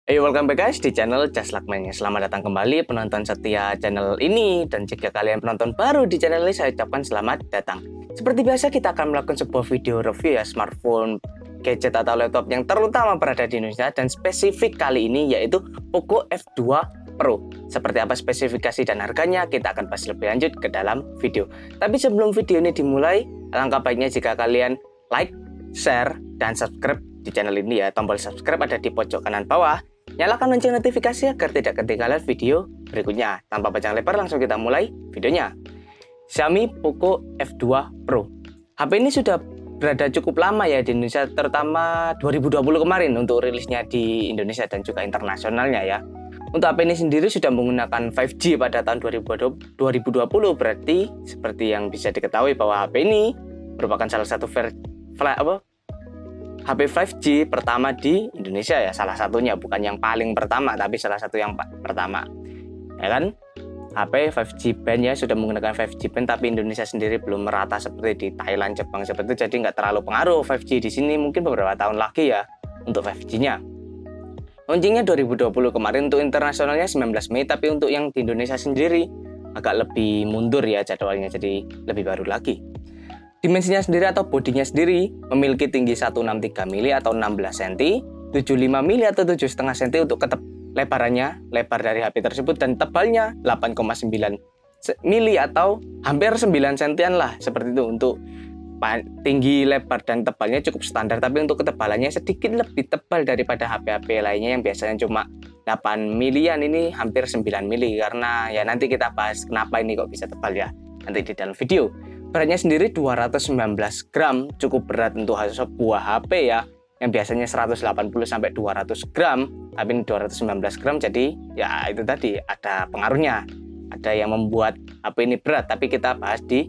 Hey, welcome back guys di channel Just Like Main. Selamat datang kembali penonton setia channel ini. Dan jika kalian penonton baru di channel ini, saya ucapkan selamat datang. Seperti biasa kita akan melakukan sebuah video review ya smartphone, gadget atau laptop yang terutama berada di Indonesia. Dan spesifik kali ini yaitu Poco F2 Pro. Seperti apa spesifikasi dan harganya kita akan bahas lebih lanjut ke dalam video. Tapi sebelum video ini dimulai, alangkah baiknya jika kalian like, share, dan subscribe di channel ini ya. Tombol subscribe ada di pojok kanan bawah. Nyalakan lonceng notifikasi agar tidak ketinggalan video berikutnya. Tanpa panjang lebar langsung kita mulai videonya. Xiaomi Poco F2 Pro. HP ini sudah berada cukup lama ya di Indonesia, terutama 2020 kemarin untuk rilisnya di Indonesia dan juga internasionalnya ya. Untuk HP ini sendiri sudah menggunakan 5G pada tahun 2020, berarti seperti yang bisa diketahui bahwa HP ini merupakan salah satu HP 5G pertama di Indonesia ya, salah satunya, bukan yang paling pertama tapi salah satu yang pertama ya kan. HP 5G band ya, sudah menggunakan 5G band, tapi Indonesia sendiri belum merata seperti di Thailand, Jepang seperti itu, jadi nggak terlalu pengaruh 5G di sini, mungkin beberapa tahun lagi ya untuk 5G-nya. Launchingnya 2020 kemarin, untuk internasionalnya 19 Mei, tapi untuk yang di Indonesia sendiri agak lebih mundur ya jadwalnya, jadi lebih baru lagi. Dimensinya sendiri atau bodinya sendiri memiliki tinggi 163 mili atau 16 cm, 75 mili atau 7,5 cm untuk lebarannya, lebar dari HP tersebut, dan tebalnya 8,9 mili atau hampir 9 cm lah, seperti itu. Untuk tinggi, lebar, dan tebalnya cukup standar, tapi untuk ketebalannya sedikit lebih tebal daripada HP-HP lainnya yang biasanya cuma 8 milian, ini hampir 9 mili, karena ya nanti kita bahas kenapa ini kok bisa tebal ya nanti di dalam video. Beratnya sendiri 219 gram, cukup berat untuk sebuah HP ya, yang biasanya 180-200 gram, tapi ini 219 gram, jadi ya itu tadi ada pengaruhnya, ada yang membuat HP ini berat, tapi kita bahas di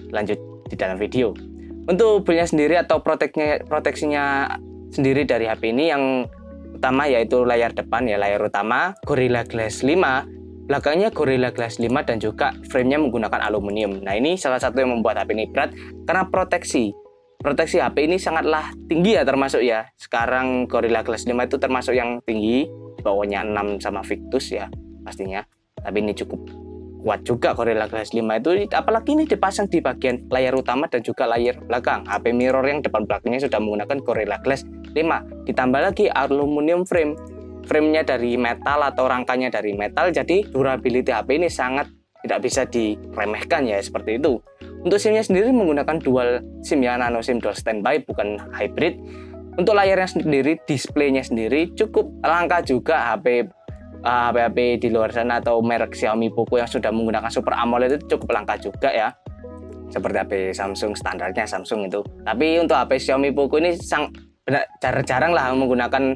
lanjut di dalam video. Untuk build-nya sendiri atau proteksinya sendiri dari HP ini, yang utama yaitu layar depan ya, layar utama Gorilla Glass 5, belakangnya Gorilla Glass 5, dan juga frame-nya menggunakan aluminium. Nah, ini salah satu yang membuat HP ini berat, karena proteksi HP ini sangatlah tinggi ya, termasuk ya sekarang Gorilla Glass 5 itu termasuk yang tinggi, di bawahnya 6 sama Victus ya pastinya. Tapi ini cukup kuat juga Gorilla Glass 5 itu, apalagi ini dipasang di bagian layar utama dan juga layar belakang. HP mirror yang depan belakangnya sudah menggunakan Gorilla Glass 5, ditambah lagi aluminium frame-nya dari metal atau rangkanya dari metal, jadi durability HP ini sangat tidak bisa diremehkan ya, seperti itu. Untuk SIM-nya sendiri menggunakan dual SIM ya, nano SIM dual standby, bukan hybrid. Untuk layarnya sendiri, display-nya sendiri cukup langka juga. HP di luar sana atau merek Xiaomi Poco yang sudah menggunakan Super AMOLED itu cukup langka juga ya, seperti HP Samsung, standarnya Samsung itu. Tapi untuk HP Xiaomi Poco ini jarang-jarang lah menggunakan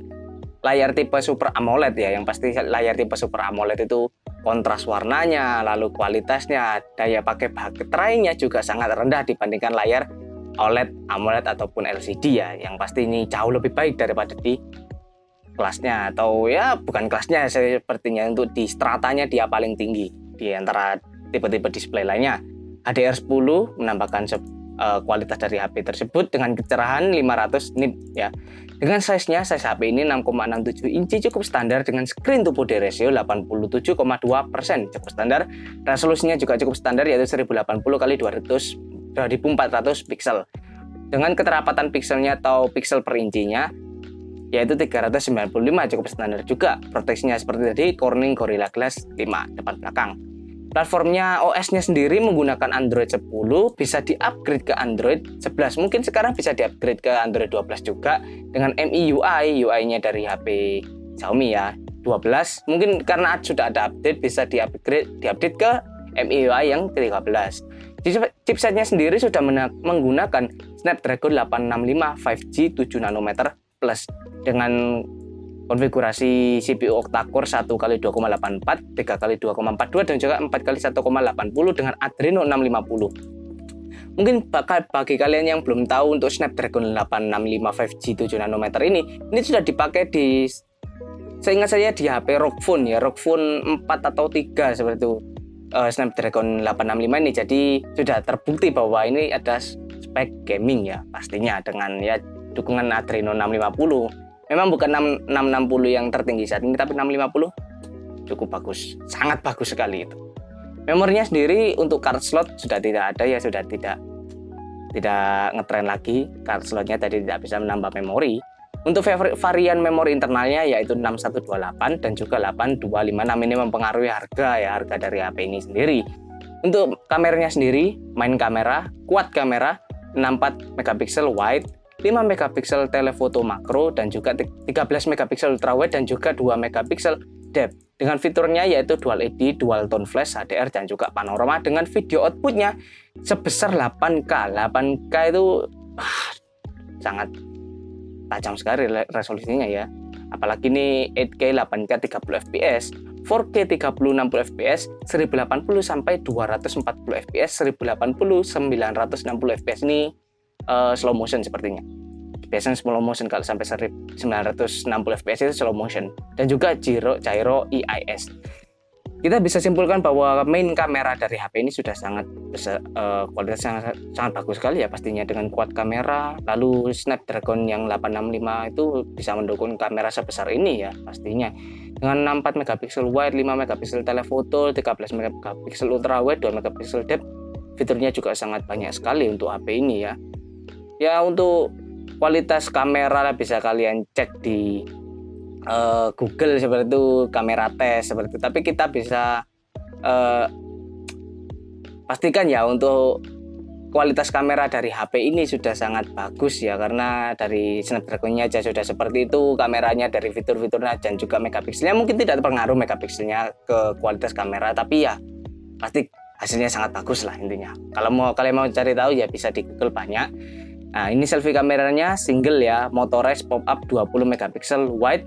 layar tipe Super AMOLED ya. Yang pasti layar tipe Super AMOLED itu kontras warnanya, lalu kualitasnya, daya pakai baterainya juga sangat rendah dibandingkan layar OLED, AMOLED ataupun LCD ya. Yang pasti ini jauh lebih baik daripada di kelasnya, atau ya bukan kelasnya sepertinya, untuk di stratanya dia paling tinggi di antara tipe-tipe display lainnya. HDR10 menambahkan kualitas dari HP tersebut dengan kecerahan 500 nit ya. Dengan size HP ini 6,67 inci, cukup standar dengan screen to body ratio 87,2%, cukup standar. Resolusinya juga cukup standar yaitu 1080x2400 piksel. Dengan keterapatan pikselnya atau piksel per incinya yaitu 395, cukup standar juga. Proteksinya seperti tadi, Corning Gorilla Glass 5 depan belakang. Platformnya, OS-nya sendiri menggunakan Android 10, bisa di-upgrade ke Android 11. Mungkin sekarang bisa di-upgrade ke Android 12 juga dengan MIUI, UI-nya dari HP Xiaomi ya, 12. Mungkin karena sudah ada update bisa di-update ke MIUI yang 13. Chipsetnya sendiri sudah menggunakan Snapdragon 865 5G 7 nanometer plus dengan konfigurasi CPU octa-core 1x2,84, 3x2,42, dan juga 4x1,80 dengan Adreno 650. Mungkin bagi kalian yang belum tahu, untuk Snapdragon 865 5G 7 nanometer ini sudah dipakai di, seingat saya, di HP ROG Phone ya, ROG Phone 4 atau 3 seperti itu, Snapdragon 865 ini. Jadi sudah terbukti bahwa ini ada spek gaming ya pastinya, dengan ya dukungan Adreno 650. Memang bukan 660 yang tertinggi saat ini, tapi 650 cukup bagus, sangat bagus sekali itu. Memorinya sendiri untuk card slot sudah tidak ada ya, sudah tidak ngetren lagi. Card slotnya tadi tidak bisa menambah memori. Untuk varian memori internalnya yaitu 6128 dan juga 8256. Ini mempengaruhi harga dari HP ini sendiri. Untuk kameranya sendiri, main kamera, quad kamera, 64 megapiksel wide, 5 megapiksel telefoto makro, dan juga 13 megapiksel ultrawide dan juga 2 megapiksel depth. Dengan fiturnya yaitu Dual LED, Dual Tone Flash, HDR, dan juga panorama dengan video outputnya sebesar 8K. 8K itu sangat tajam sekali resolusinya ya. Apalagi ini 8K 8K 30 fps, 4K 30 60 fps, 1080 sampai 240 fps, 1080 960 fps ini slow motion sepertinya. Biasanya slow motion kalau sampai 960 fps itu slow motion, dan juga gyro EIS. Kita bisa simpulkan bahwa main kamera dari HP ini sudah sangat besar, kualitasnya sangat bagus sekali ya pastinya, dengan quad kamera. Lalu Snapdragon yang 865 itu bisa mendukung kamera sebesar ini ya pastinya, dengan 64 megapiksel wide, 5 megapiksel telefoto, 13 megapiksel ultrawide, 2 megapiksel depth. Fiturnya juga sangat banyak sekali untuk HP ini ya. Ya, untuk kualitas kamera bisa kalian cek di Google seperti itu, kamera tes seperti itu. Tapi kita bisa pastikan ya untuk kualitas kamera dari HP ini sudah sangat bagus ya, karena dari Snapdragon-nya aja sudah seperti itu kameranya, dari fitur-fiturnya dan juga megapikselnya. Mungkin tidak terpengaruh megapikselnya ke kualitas kamera, tapi ya pasti hasilnya sangat bagus lah intinya. Kalau kalian mau cari tahu ya bisa di Google banyak. Nah, ini selfie kameranya single ya, motorized pop-up 20 megapiksel wide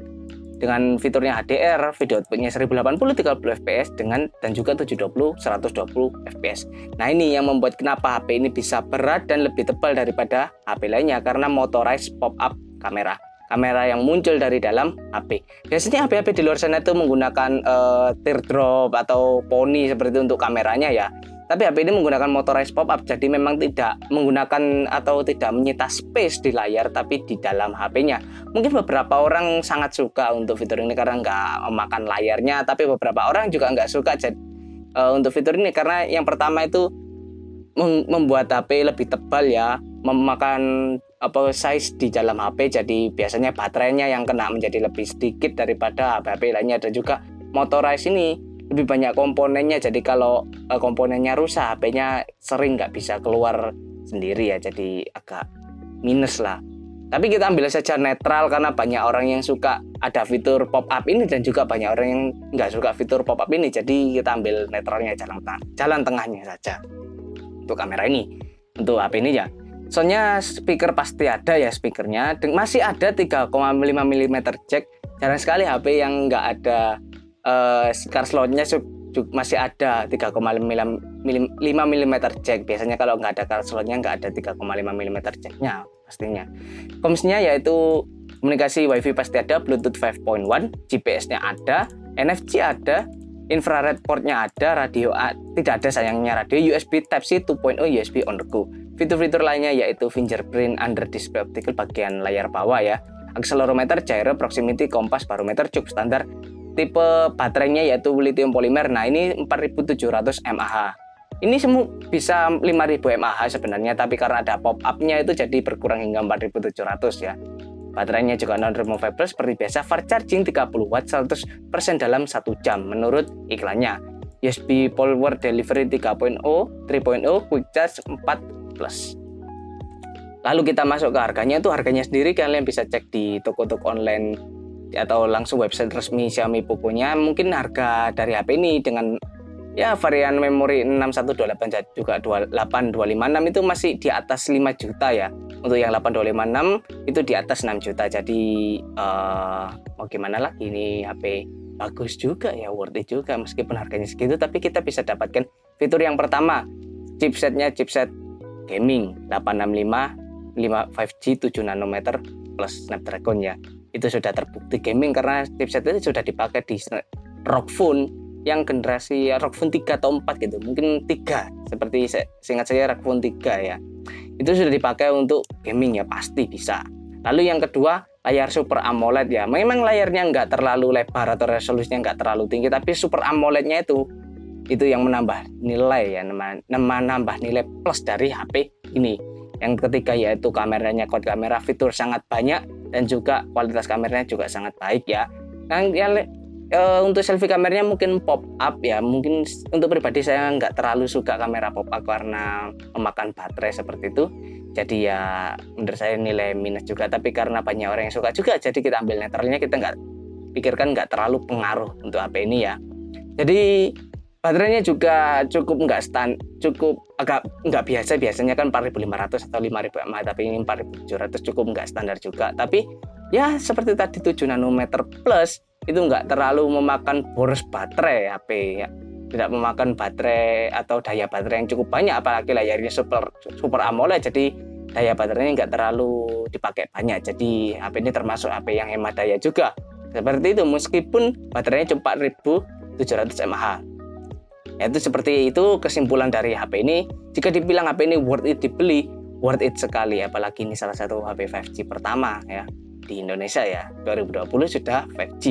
dengan fiturnya HDR, video outputnya 1080 30 fps dan juga 720 120 fps. Nah, ini yang membuat kenapa HP ini bisa berat dan lebih tebal daripada HP lainnya, karena motorized pop-up kamera yang muncul dari dalam HP. Biasanya HP-HP di luar sana itu menggunakan teardrop atau poni seperti itu untuk kameranya ya. Tapi HP ini menggunakan motorized pop-up, jadi memang tidak menggunakan atau tidak menyita space di layar, tapi di dalam HP-nya. Mungkin beberapa orang sangat suka untuk fitur ini karena nggak memakan layarnya, tapi beberapa orang juga nggak suka untuk fitur ini karena yang pertama itu membuat HP lebih tebal ya, memakan size di dalam HP, jadi biasanya baterainya yang kena menjadi lebih sedikit daripada HP lainnya, dan juga motorized ini lebih banyak komponennya, jadi kalau komponennya rusak HP-nya sering nggak bisa keluar sendiri ya, jadi agak minus lah. Tapi kita ambil saja netral karena banyak orang yang suka ada fitur pop-up ini dan juga banyak orang yang nggak suka fitur pop-up ini, jadi kita ambil netralnya, jalan tengahnya saja untuk kamera ini. Untuk HP ini ya, soalnya speaker pasti ada ya, speakernya masih ada 3,5 mm jack. Jarang sekali HP yang nggak ada card slotnya masih ada 3,5 mm jack. Biasanya kalau nggak ada card slotnya nggak ada 3,5 mm jacknya pastinya. Komsnya yaitu komunikasi WiFi pasti ada, Bluetooth 5.1, GPS-nya ada, NFC ada, infrared portnya ada, radio tidak ada sayangnya, radio USB Type-C 2.0, USB on the go. Fitur-fitur lainnya yaitu fingerprint under display optical bagian layar bawah ya, accelerometer, gyro, proximity, kompas, barometer, cukup standar. Tipe baterainya yaitu lithium polymer. Nah, ini 4700 mAh. Ini semua bisa 5000 mAh sebenarnya, tapi karena ada pop-up-nya itu jadi berkurang hingga 4700 ya. Baterainya juga non-removable seperti biasa, fast charging 30 watt 100% dalam 1 jam menurut iklannya. USB Power Delivery 3.0, Quick Charge 4+. Lalu kita masuk ke harganya. Itu harganya sendiri kalian bisa cek di toko-toko online atau langsung website resmi Xiaomi Poco-nya. Mungkin harga dari HP ini dengan ya varian memori 6128 juga 8256 itu masih di atas 5 juta ya. Untuk yang 8256 itu di atas 6 juta. Jadi mau gimana lagi, ini HP bagus juga ya, worth it juga meskipun harganya segitu, tapi kita bisa dapatkan fitur yang pertama, chipsetnya chipset gaming 865 5G 7 nanometer plus Snapdragon ya. Itu sudah terbukti gaming karena chipset itu sudah dipakai di ROG Phone yang generasi ROG Phone 3 atau 4 gitu, mungkin 3 seperti seingat saya ROG Phone 3 ya. Itu sudah dipakai untuk gaming ya, pasti bisa. Lalu yang kedua layar Super AMOLED ya. Memang layarnya nggak terlalu lebar atau resolusinya nggak terlalu tinggi, tapi Super AMOLED-nya itu yang menambah nilai ya, menambah nilai plus dari HP ini. Yang ketiga yaitu kameranya, quad kamera, fitur sangat banyak dan juga kualitas kameranya juga sangat baik ya. Untuk selfie kameranya mungkin pop up ya, mungkin untuk pribadi saya nggak terlalu suka kamera pop up karena memakan baterai seperti itu, jadi ya menurut saya nilai minus juga. Tapi karena banyak orang yang suka juga, jadi kita ambil netralnya, kita nggak pikirkan nggak terlalu pengaruh untuk HP ini ya. Jadi baterainya juga cukup agak nggak biasa, biasanya kan 4500 atau 5000 mAh, tapi ini 4700 cukup nggak standar juga. Tapi ya seperti tadi 7 nanometer plus itu nggak terlalu memakan boros baterai HP ya, tidak memakan baterai atau daya baterai yang cukup banyak, apalagi layarnya super AMOLED, jadi daya baterainya nggak terlalu dipakai banyak. Jadi HP ini termasuk HP yang hemat daya juga seperti itu, meskipun baterainya cuma 4700 mAh. Itu seperti itu kesimpulan dari HP ini. Jika dibilang HP ini worth it dibeli, worth it sekali, apalagi ini salah satu HP 5G pertama ya di Indonesia ya, 2020 sudah 5G.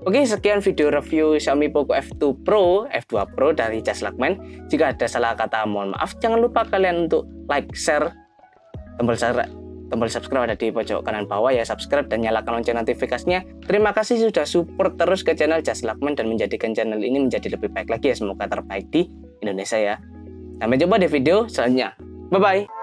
Oke, sekian video review Xiaomi Poco F2 Pro dari Just Luckman. Jika ada salah kata mohon maaf. Jangan lupa kalian untuk like, share, tombol subscribe ada di pojok kanan bawah ya, subscribe dan nyalakan lonceng notifikasinya. Terima kasih sudah support terus ke channel Just Luckman dan menjadikan channel ini menjadi lebih baik lagi ya, semoga terbaik di Indonesia ya. Sampai jumpa di video selanjutnya. Bye bye.